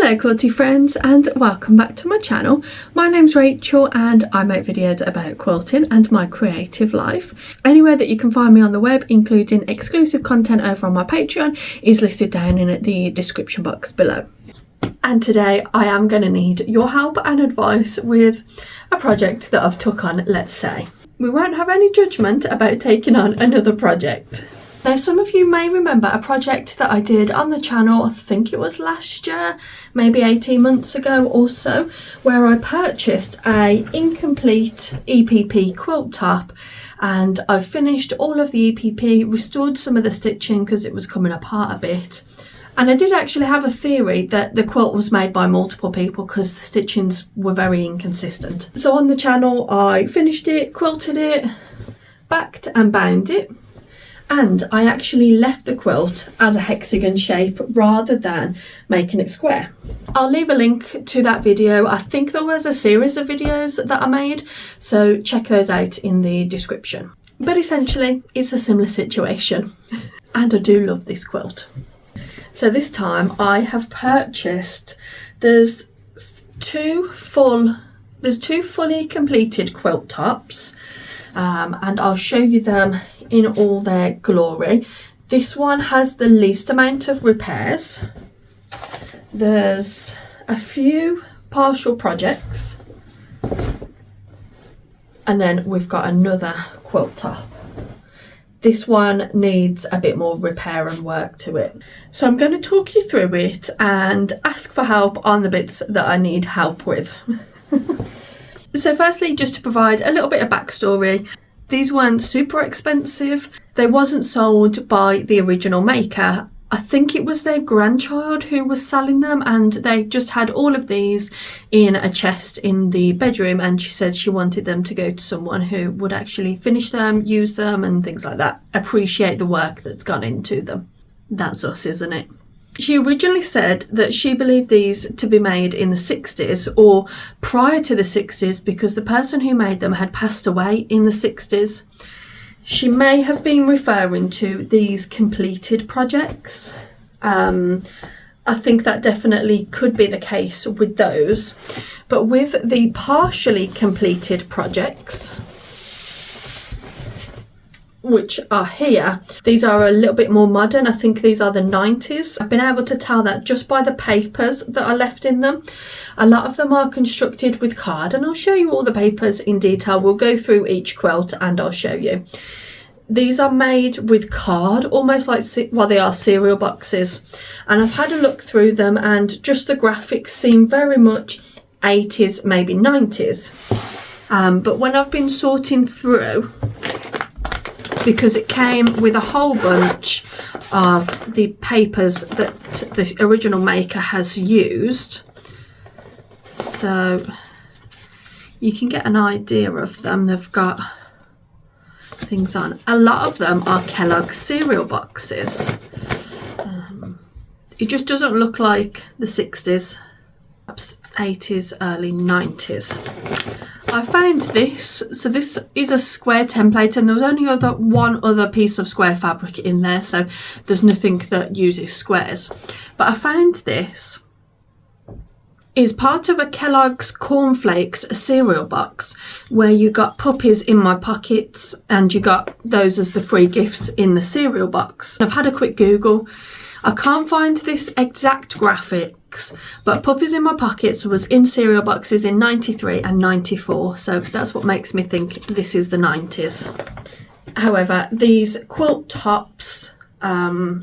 Hello quilty friends and welcome back to my channel. My name's Rachel and I make videos about quilting and my creative life. Anywhere that you can find me on the web, including exclusive content over on my Patreon, is listed down in the description box below. And today I am going to need your help and advice with a project that I've took on, let's say. We won't have any judgment about taking on another project. Now, some of you may remember a project that I did on the channel, I think it was last year, maybe 18 months ago or so, where I purchased a incomplete EPP quilt top, and I've finished all of the EPP, restored some of the stitching because it was coming apart a bit. And I did actually have a theory that the quilt was made by multiple people because the stitchings were very inconsistent. So on the channel I finished it, quilted it, backed and bound it. And I actually left the quilt as a hexagon shape rather than making it square. I'll leave a link to that video. I think there was a series of videos that I made, so check those out in the description. But essentially, it's a similar situation. And I do love this quilt. So this time I have purchased, there's two fully completed quilt tops. And I'll show you them in all their glory. This one has the least amount of repairs. There's a few partial projects, and then we've got another quilt top. This one needs a bit more repair and work to it. So I'm going to talk you through it and ask for help on the bits that I need help with. So firstly, just to provide a little bit of backstory, these weren't super expensive. They wasn't sold by the original maker. I think it was their grandchild who was selling them, and they just had all of these in a chest in the bedroom, and she said she wanted them to go to someone who would actually finish them, use them and things like that. Appreciate the work that's gone into them. That's us, isn't it? She originally said that she believed these to be made in the 60s or prior to the 60s because the person who made them had passed away in the 60s. She may have been referring to these completed projects. I think that definitely could be the case with those. But with the partially completed projects, which are here, these are a little bit more modern. I think these are the 90s. I've been able to tell that just by the papers that are left in them. A lot of them are constructed with card, and I'll show you all the papers in detail. We'll go through each quilt and I'll show you. These are made with card, almost like, well, they are cereal boxes, and I've had a look through them and just the graphics seem very much 80s, maybe 90s. But when I've been sorting through, because it came with a whole bunch of the papers that the original maker has used, so you can get an idea of them. They've got things on. A lot of them are Kellogg's cereal boxes. It just doesn't look like the 60s, perhaps 80s, early 90s. I found this, so this is a square template, and there was only one other piece of square fabric in there, so there's nothing that uses squares. But I found this is part of a Kellogg's Cornflakes cereal box, where you got puppies in my pockets, and you got those as the free gifts in the cereal box. I've had a quick Google. I can't find this exact graphics, but Puppies in My Pockets was in cereal boxes in 93 and 94, so that's what makes me think this is the 90s. However, these quilt tops, I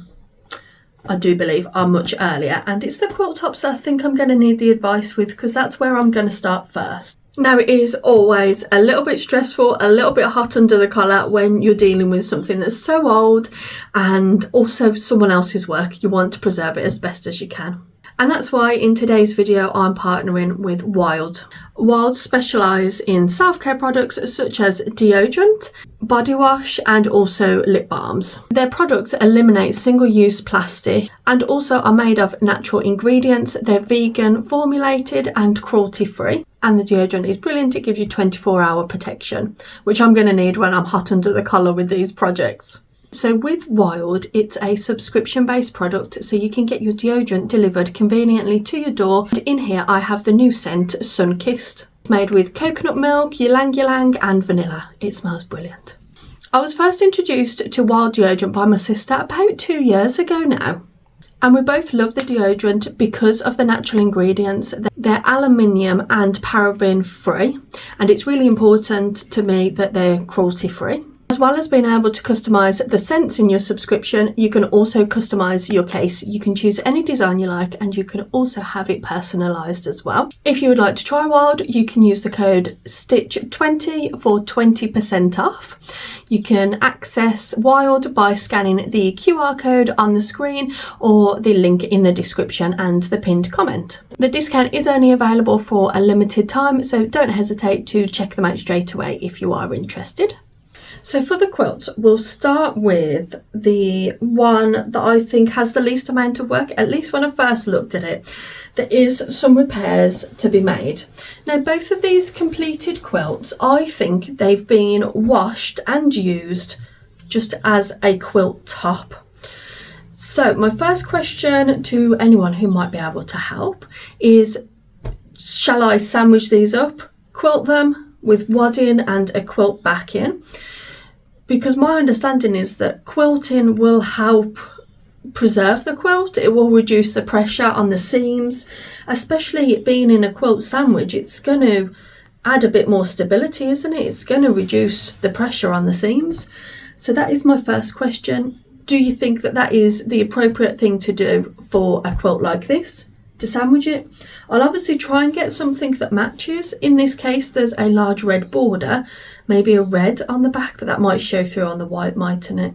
do believe, are much earlier, and it's the quilt tops I think I'm going to need the advice with, because that's where I'm going to start first. Now, it is always a little bit stressful, a little bit hot under the collar when you're dealing with something that's so old and also someone else's work. You want to preserve it as best as you can. And that's why in today's video I'm partnering with Wild. Wild specialise in self-care products such as deodorant, body wash and also lip balms. Their products eliminate single-use plastic and also are made of natural ingredients. They're vegan, formulated and cruelty-free. And the deodorant is brilliant. It gives you 24-hour protection, which I'm going to need when I'm hot under the collar with these projects. So with Wild, it's a subscription-based product, so you can get your deodorant delivered conveniently to your door. And in here I have the new scent Sun-Kissed. It's made with coconut milk, ylang ylang and vanilla. It smells brilliant. I was first introduced to Wild deodorant by my sister about 2 years ago now. And we both love the deodorant because of the natural ingredients. They're aluminium and paraben free, and it's really important to me that they're cruelty free. As well as being able to customise the scents in your subscription, you can also customise your case. You can choose any design you like, and you can also have it personalised as well. If you would like to try Wild, you can use the code STITCH20 for 20% off. You can access Wild by scanning the QR code on the screen or the link in the description and the pinned comment. The discount is only available for a limited time, so don't hesitate to check them out straight away if you are interested. So for the quilts, we'll start with the one that I think has the least amount of work, at least when I first looked at it. There is some repairs to be made. Now, both of these completed quilts, I think they've been washed and used just as a quilt top. So my first question to anyone who might be able to help is, shall I sandwich these up, quilt them with wadding and a quilt backing? Because my understanding is that quilting will help preserve the quilt. It will reduce the pressure on the seams, especially it being in a quilt sandwich. It's going to add a bit more stability, isn't it? It's going to reduce the pressure on the seams. So that is my first question. Do you think that that is the appropriate thing to do for a quilt like this, to sandwich it? I'll obviously try and get something that matches. In this case, there's a large red border, maybe a red on the back, but that might show through on the white, mightn't it?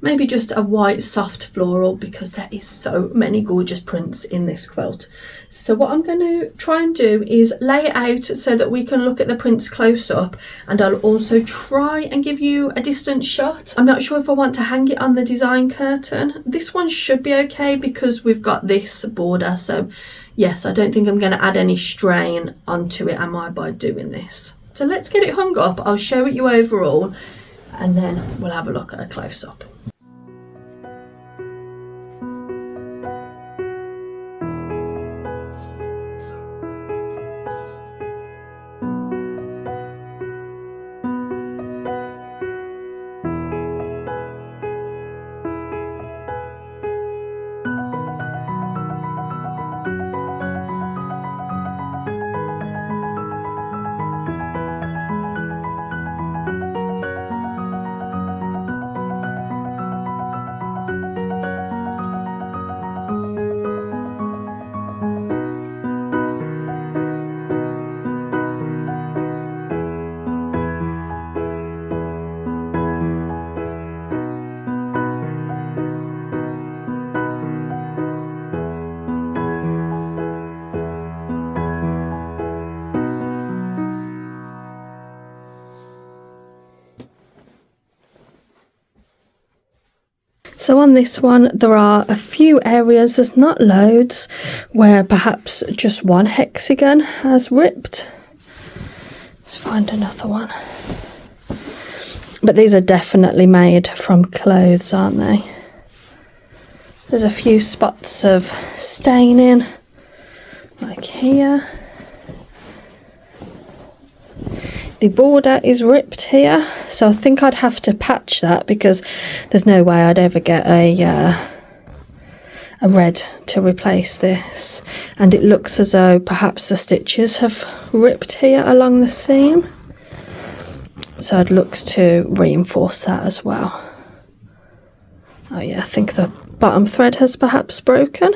Maybe just a white soft floral, because there is so many gorgeous prints in this quilt. So what I'm going to try and do is lay it out so that we can look at the prints close up, and I'll also try and give you a distance shot. I'm not sure if I want to hang it on the design curtain. This one should be okay because we've got this border, so yes, I don't think I'm going to add any strain onto it, am I, by doing this? So let's get it hung up. I'll show it you overall, and then we'll have a look at a close up. So on this one, there are a few areas, there's not loads, where perhaps just one hexagon has ripped. Let's find another one. But these are definitely made from clothes, aren't they? There's a few spots of staining, like here. The border is ripped here, so I think I'd have to patch that because there's no way I'd ever get a red to replace this. And it looks as though perhaps the stitches have ripped here along the seam. So I'd look to reinforce that as well. Oh yeah, I think the bottom thread has perhaps broken.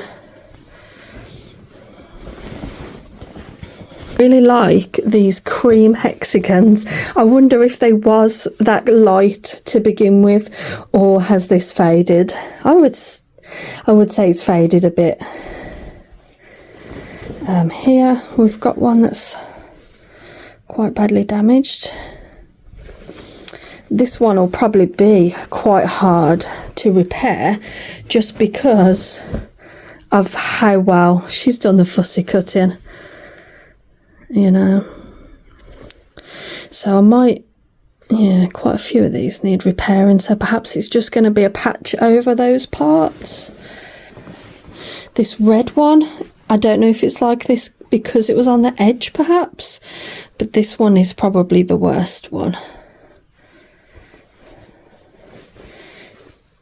Really like these cream hexagons. I wonder if they was that light to begin with, or has this faded? I would say it's faded a bit. Here we've got one that's quite badly damaged. This one will probably be quite hard to repair just because of how well she's done the fussy cutting. You know, so I might, Yeah, quite a few of these need repairing, so perhaps it's just going to be a patch over those parts. This red one, I don't know if it's like this because it was on the edge perhaps, but this one is probably the worst one.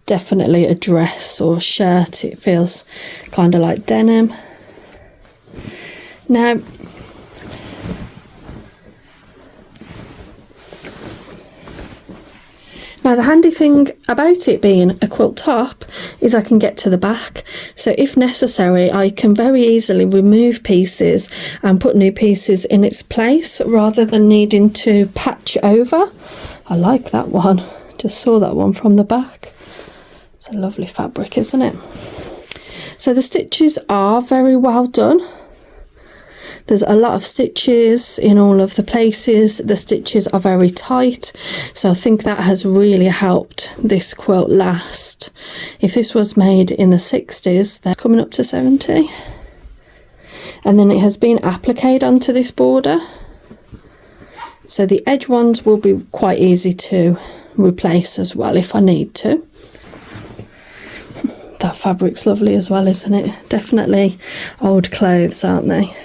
Definitely a dress or shirt, it feels kind of like denim. Now, the handy thing about it being a quilt top is I can get to the back, so if necessary I can very easily remove pieces and put new pieces in its place rather than needing to patch over. I like that one, just saw that one from the back. It's a lovely fabric, isn't it? So the stitches are very well done. There's a lot of stitches in all of the places. The stitches are very tight, so I think that has really helped this quilt last. If this was made in the 60s, they're coming up to 70. And then it has been appliqued onto this border. So the edge ones will be quite easy to replace as well if I need to. That fabric's lovely as well, isn't it? Definitely old clothes, aren't they?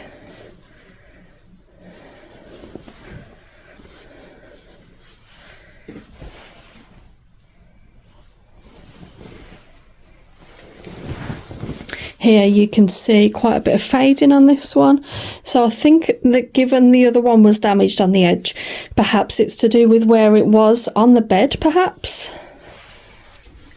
Here you can see quite a bit of fading on this one, so I think that given the other one was damaged on the edge, perhaps it's to do with where it was on the bed perhaps.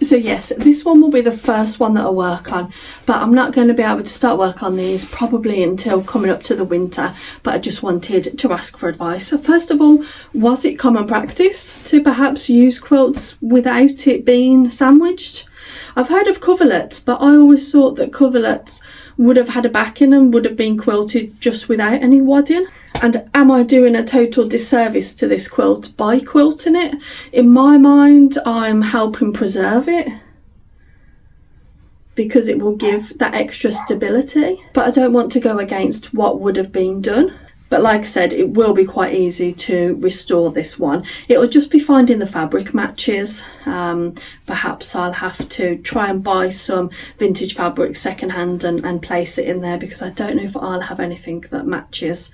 So yes, this one will be the first one that I work on, but I'm not going to be able to start work on these probably until coming up to the winter, but I just wanted to ask for advice. So first of all, was it common practice to perhaps use quilts without it being sandwiched? I've heard of coverlets, but I always thought that coverlets would have had a backing and would have been quilted just without any wadding. And am I doing a total disservice to this quilt by quilting it? In my mind, I'm helping preserve it because it will give that extra stability, but I don't want to go against what would have been done. But like I said, it will be quite easy to restore this one. It will just be finding the fabric matches. Perhaps I'll have to try and buy some vintage fabric secondhand and place it in there, because I don't know if I'll have anything that matches.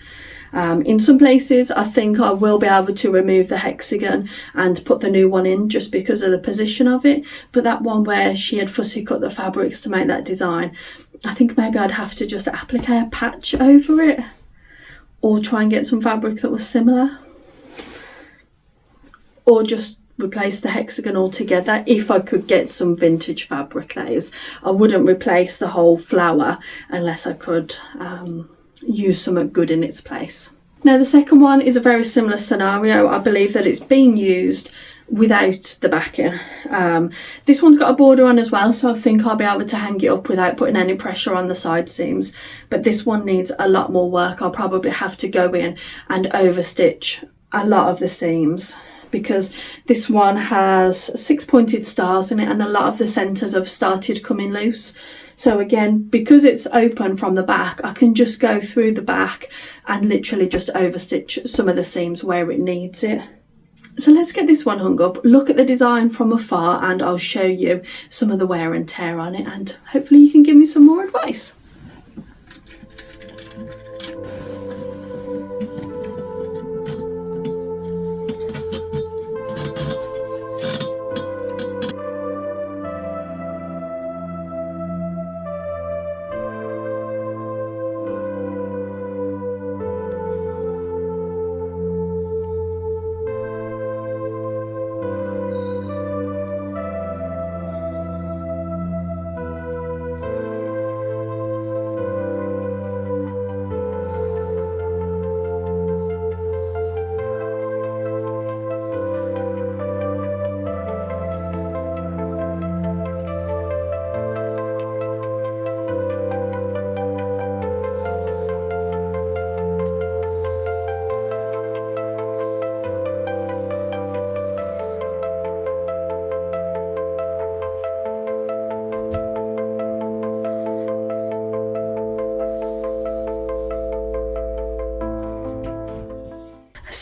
In some places I think I will be able to remove the hexagon and put the new one in just because of the position of it, but that one where she had fussy cut the fabrics to make that design, I think maybe I'd have to just applique a patch over it, or try and get some fabric that was similar, or just replace the hexagon altogether if I could get some vintage fabric, that is. I wouldn't replace the whole flower unless I could use something good in its place. Now the second one is a very similar scenario. I believe that it's being used without the backing. This one's got a border on as well, so I think I'll be able to hang it up without putting any pressure on the side seams, but this one needs a lot more work. I'll probably have to go in and overstitch a lot of the seams, because this one has 6 pointed stars in it and a lot of the centres have started coming loose. So again, because it's open from the back, I can just go through the back and literally just overstitch some of the seams where it needs it. So let's get this one hung up, look at the design from afar, and I'll show you some of the wear and tear on it, and hopefully you can give me some more advice.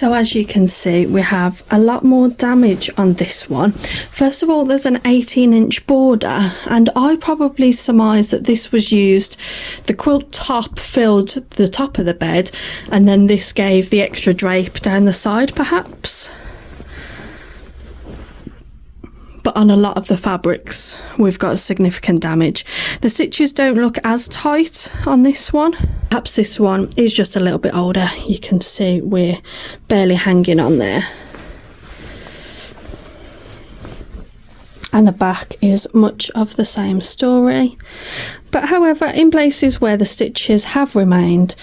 So as you can see, we have a lot more damage on this one. First of all, there's an 18-inch border, and I probably surmise that this was used, the quilt top filled the top of the bed, and then this gave the extra drape down the side perhaps. But on a lot of the fabrics, we've got significant damage. The stitches don't look as tight on this one. Perhaps this one is just a little bit older. You can see we're barely hanging on there. And the back is much of the same story. But however, in places where the stitches have remained,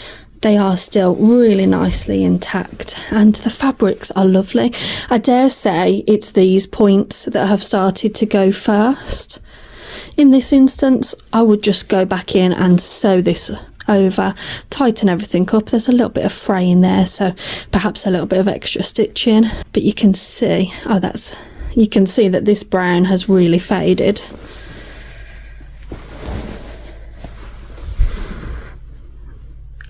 they are still really nicely intact, and the fabrics are lovely. I dare say it's these points that have started to go first. In this instance, I would just go back in and sew this over, tighten everything up. There's a little bit of fray in there, so perhaps a little bit of extra stitching. But you can see, you can see that this brown has really faded.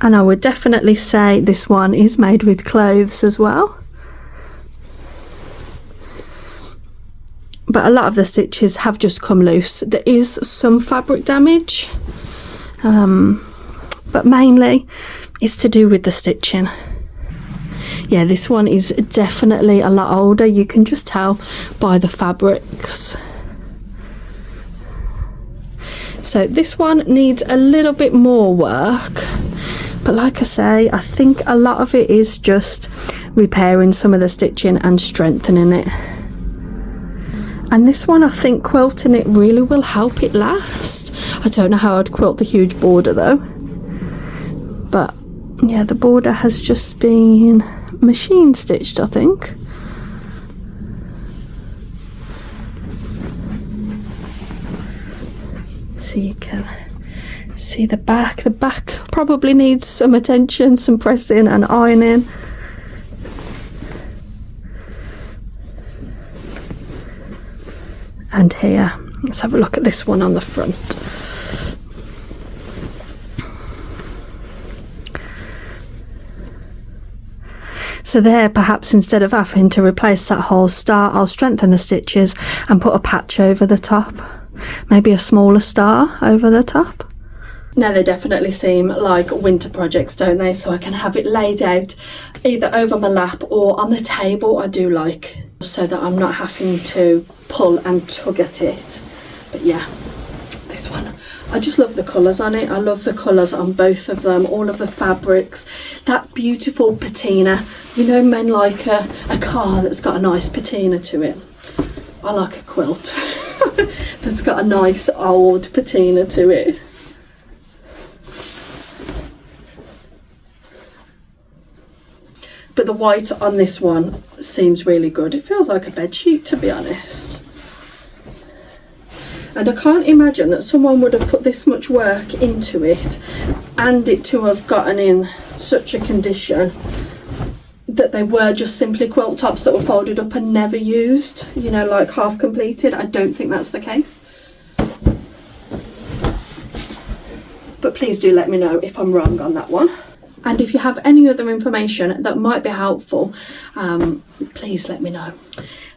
And I would definitely say this one is made with clothes as well. But a lot of the stitches have just come loose. There is some fabric damage, but mainly it's to do with the stitching. Yeah, this one is definitely a lot older. You can just tell by the fabrics. So this one needs a little bit more work. But like I say, I think a lot of it is just repairing some of the stitching and strengthening it. And this one, I think quilting it really will help it last. I don't know how I'd quilt the huge border though. But yeah, the border has just been machine stitched, I think. So you can see the back. The back probably needs some attention, some pressing and ironing. And here, let's have a look at this one on the front. So there, perhaps instead of having to replace that whole star, I'll strengthen the stitches and put a patch over the top. Maybe a smaller star over the top. Now they definitely seem like winter projects, don't they? So I can have it laid out either over my lap or on the table. I do like, so that I'm not having to pull and tug at it. But yeah, this one, I just love the colours on it. I love the colours on both of them, all of the fabrics, that beautiful patina. You know, men like a car that's got a nice patina to it. I like a quilt that's got a nice old patina to it. But the white on this one seems really good. It feels like a bed sheet, to be honest. And I can't imagine that someone would have put this much work into it and it to have gotten in such a condition that they were just simply quilt tops that were folded up and never used, you know, like half completed. I don't think that's the case. But please do let me know if I'm wrong on that one. And if you have any other information that might be helpful, please let me know.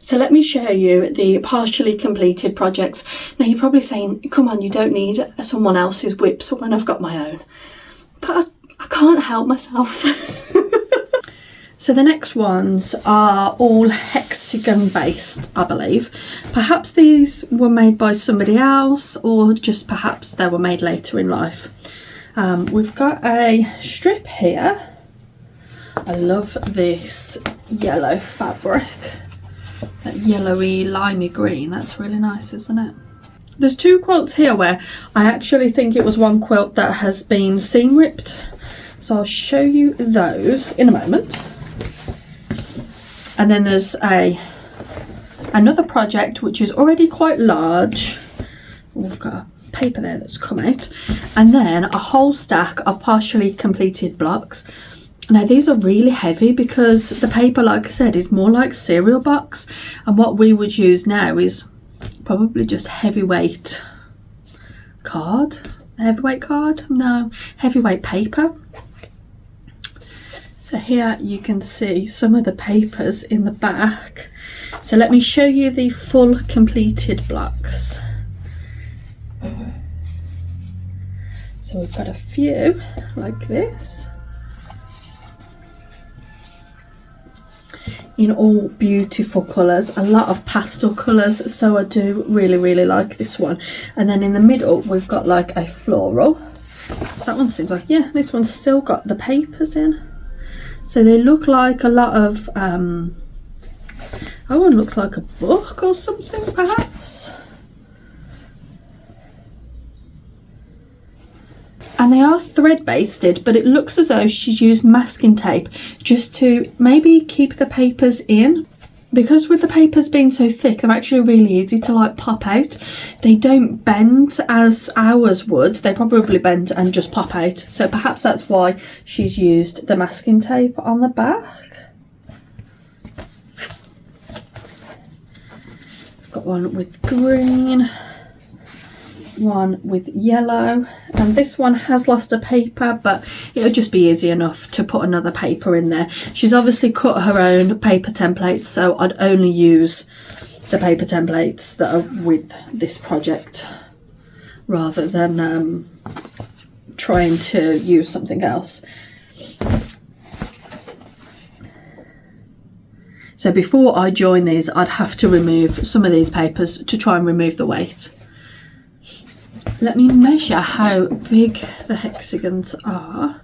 So let me show you the partially completed projects. Now you're probably saying, come on, you don't need someone else's whips when I've got my own. But I can't help myself. So the next ones are all hexagon based, I believe. Perhaps these were made by somebody else, or just perhaps they were made later in life. We've got a strip here. I love this yellow fabric, that yellowy limey green. That's really nice, isn't it? There's two quilts here where I actually think it was one quilt that has been seam ripped, so I'll show you those in a moment. And then there's another project which is already quite large. We've got paper there that's come out, and then a whole stack of partially completed blocks. Now these are really heavy because the paper, like I said, is more like cereal box, and what we would use now is probably just heavyweight paper. So So here you can see some of the papers in the back. So let me show you the full completed blocks. So we've got a few like this, in all beautiful colours, a lot of pastel colours, so I do really like this one. And then in the middle we've got like a floral. That one seems like, yeah, this one's still got the papers in. So they look like a lot of, that one looks like a book or something perhaps. And they are thread basted, but it looks as though she's used masking tape just to maybe keep the papers in. Because with the papers being so thick, they're actually really easy to like pop out. They don't bend as ours would. They probably bend and just pop out. So perhaps that's why she's used the masking tape on the back. I've got one with green, one with yellow, and this one has lost a paper, but it'll just be easy enough to put another paper in there. She's obviously cut her own paper templates, so I'd only use the paper templates that are with this project rather than trying to use something else. So before I join these, I'd have to remove some of these papers to try and remove the weight. Let me measure how big the hexagons are.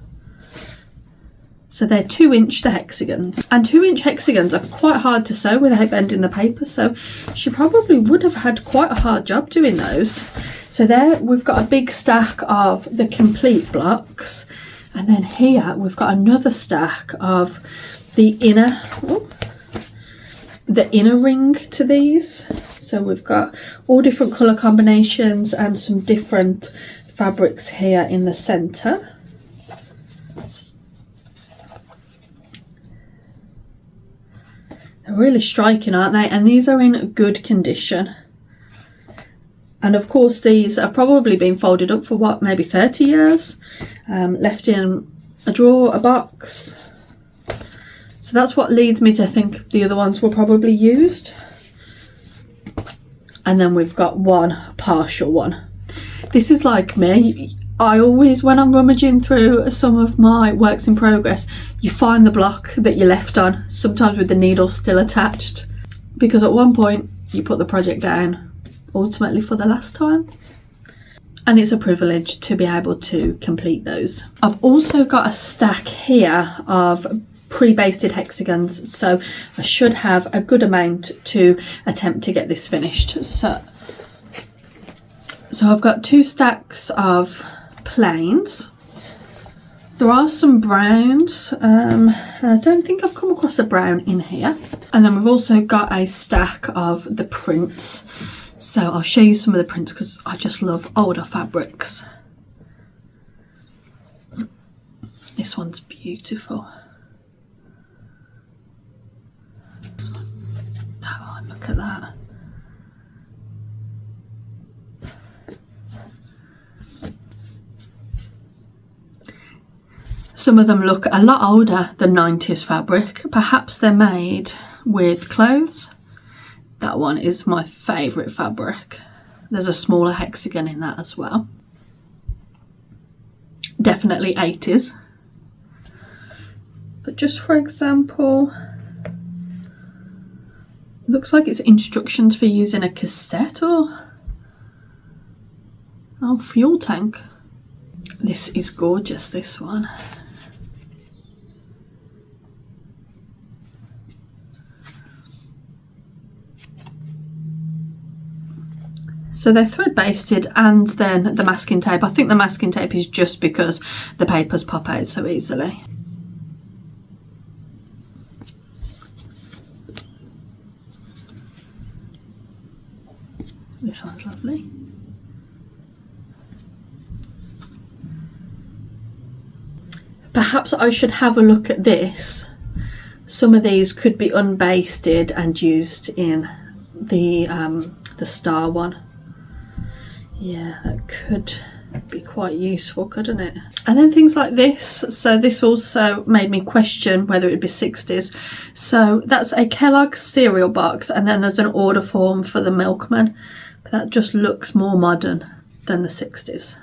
So they're 2-inch, the hexagons. And 2-inch hexagons are quite hard to sew without bending the paper, so she probably would have had quite a hard job doing those. So there we've got a big stack of the complete blocks. And then here we've got another stack of the inner, ring to these. So we've got all different colour combinations and some different fabrics here in the centre. They're really striking, aren't they? And these are in good condition. And of course these have probably been folded up for what, maybe 30 years, left in a drawer, a box. So that's what leads me to think the other ones were probably used. And then we've got one partial one. This is like me. I always, when I'm rummaging through some of my works in progress, you find the block that you left on, sometimes with the needle still attached. Because at one point you put the project down, ultimately for the last time. And it's a privilege to be able to complete those. I've also got a stack here of pre-basted hexagons, so I should have a good amount to attempt to get this finished. So I've got 2 stacks of plains. There are some browns, and I don't think I've come across a brown in here. And then we've also got a stack of the prints. So I'll show you some of the prints because I just love older fabrics. This one's beautiful. Oh, look at that. Some of them look a lot older than 90s fabric. Perhaps they're made with clothes. That one is my favourite fabric. There's a smaller hexagon in that as well. Definitely 80s. But just for example, looks like it's instructions for using a cassette or fuel tank. This is gorgeous, this one. So they're thread basted and then the masking tape. I think the masking tape is just because the papers pop out so easily. This one's lovely. Perhaps I should have a look at this. Some of these could be unbasted and used in the star one. Yeah, that could be quite useful, couldn't it? And then things like this. So this also made me question whether it'd be 60s. So that's a Kellogg's cereal box, and then there's an order form for the milkman. But that just looks more modern than the 60s.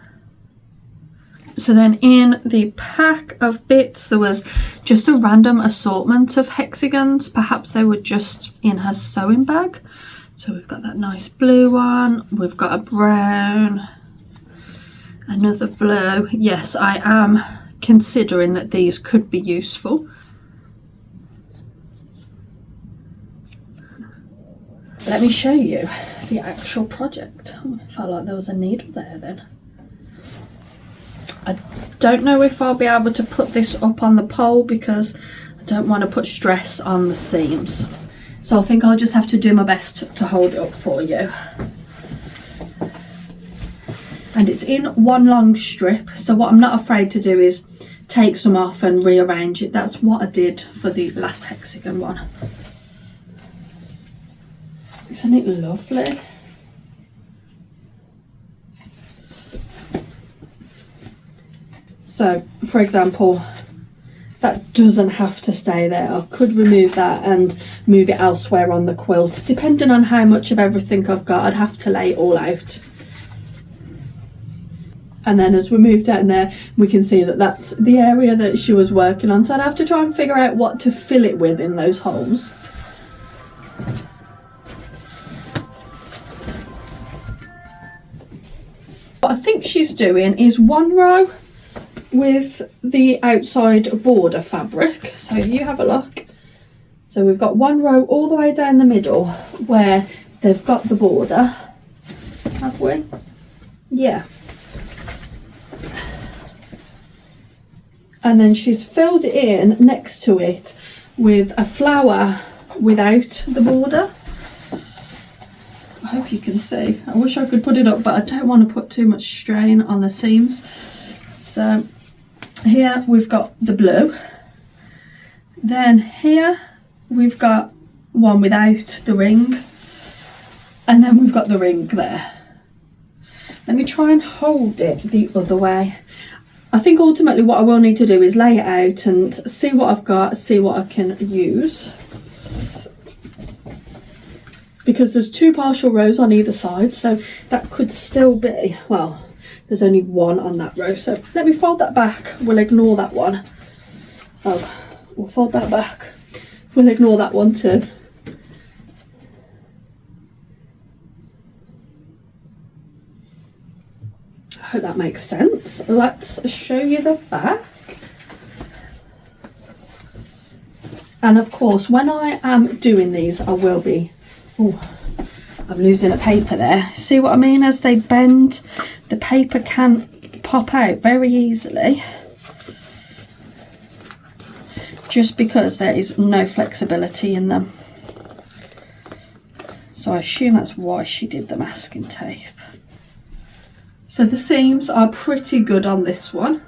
So then in the pack of bits, there was just a random assortment of hexagons. Perhaps they were just in her sewing bag. So we've got that nice blue one. We've got a brown, another blue. Yes, I am considering that these could be useful. Let me show you the actual project. Oh, I felt like there was a needle there then. I don't know if I'll be able to put this up on the pole because I don't want to put stress on the seams. So I think I'll just have to do my best to hold it up for you. And it's in one long strip, so what I'm not afraid to do is take some off and rearrange it. That's what I did for the last hexagon one. Isn't it lovely? So, for example, that doesn't have to stay there. I could remove that and move it elsewhere on the quilt. Depending on how much of everything I've got, I'd have to lay it all out. And then as we move down there, we can see that that's the area that she was working on. So I'd have to try and figure out what to fill it with in those holes. What I think she's doing is one row with the outside border fabric. So you have a look. So we've got one row all the way down the middle where they've got the border, have we? Yeah. And then she's filled it in next to it with a flower without the border. I hope you can see. I wish I could put it up, but I don't want to put too much strain on the seams. So here we've got the blue. Then here we've got one without the ring. And then we've got the ring there. Let me try and hold it the other way. I think ultimately what I will need to do is lay it out and see what I've got, see what I can use. Because there's two partial rows on either side, so that could still be, well, there's only one on that row. So let me fold that back. We'll ignore that one. Oh, we'll fold that back. We'll ignore that one too. I hope that makes sense. Let's show you the back. And of course, when I am doing these, I will be... Oh, I'm losing a paper there. See what I mean? As they bend, the paper can pop out very easily. Just because there is no flexibility in them. So I assume that's why she did the masking tape. So the seams are pretty good on this one.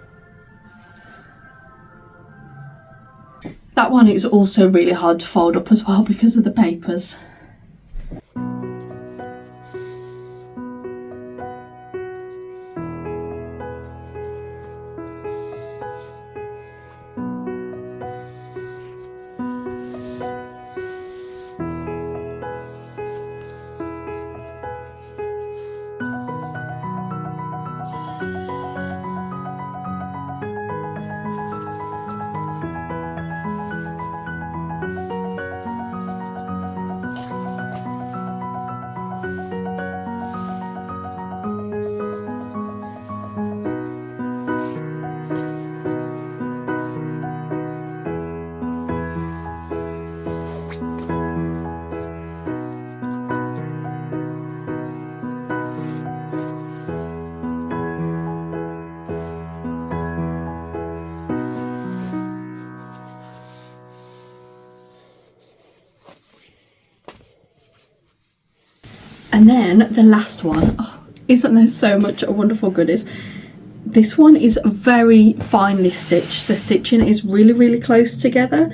That one is also really hard to fold up as well because of the papers. And then the last one, oh, isn't there so much wonderful goodies? This one is very finely stitched. The stitching is really, really close together.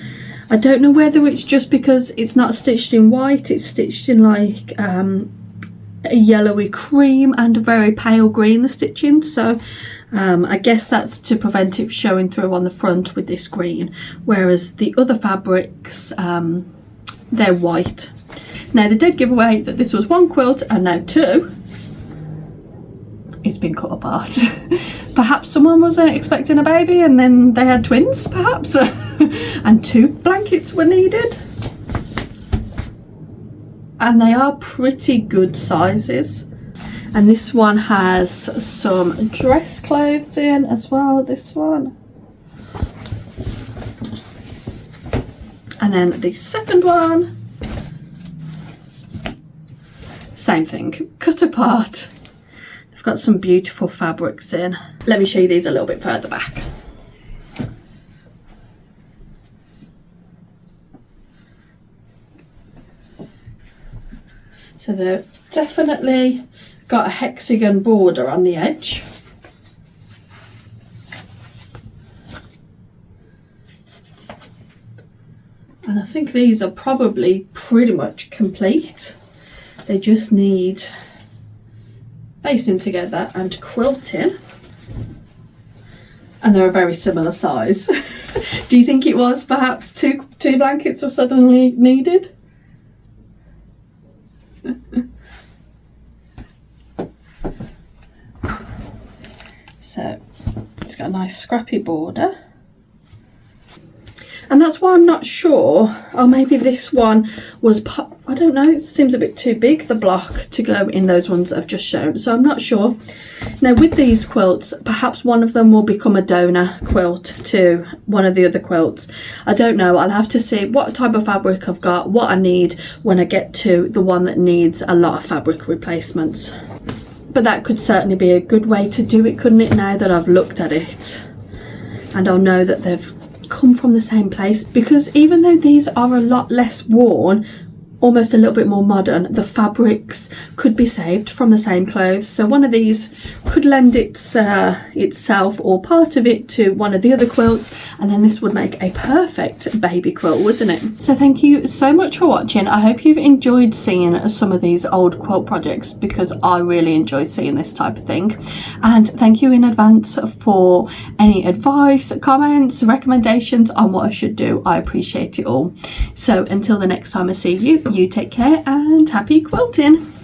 I don't know whether it's just because it's not stitched in white, it's stitched in like a yellowy cream and a very pale green, the stitching, so I guess that's to prevent it showing through on the front with this green, whereas the other fabrics, they're white. Now they did give away that this was one quilt and now two. It's been cut apart. Perhaps someone wasn't expecting a baby and then they had twins, perhaps, and two blankets were needed. And they are pretty good sizes. And this one has some dress clothes in as well, this one. And then the second one, same thing, cut apart. They've got some beautiful fabrics in. Let me show you these a little bit further back. So they've definitely got a hexagon border on the edge. And I think these are probably pretty much complete. They just need basting together and quilting. And they're a very similar size. Do you think it was perhaps two blankets were suddenly needed? So it's got a nice scrappy border. And that's why I'm not sure. Oh, maybe this one was, I don't know, it seems a bit too big, the block, to go in those ones I've just shown. So I'm not sure. Now with these quilts, perhaps one of them will become a donor quilt to one of the other quilts. I don't know. I'll have to see what type of fabric I've got, what I need when I get to the one that needs a lot of fabric replacements. But that could certainly be a good way to do it, couldn't it, now that I've looked at it? And I'll know that they've come from the same place, because even though these are a lot less worn, almost a little bit more modern, the fabrics could be saved from the same clothes. So one of these could lend itself or part of it to one of the other quilts, and then this would make a perfect baby quilt, wouldn't it? So thank you so much for watching. I hope you've enjoyed seeing some of these old quilt projects, because I really enjoy seeing this type of thing. And thank you in advance for any advice, comments, recommendations on what I should do. I appreciate it all. So until the next time I see you, you take care and happy quilting.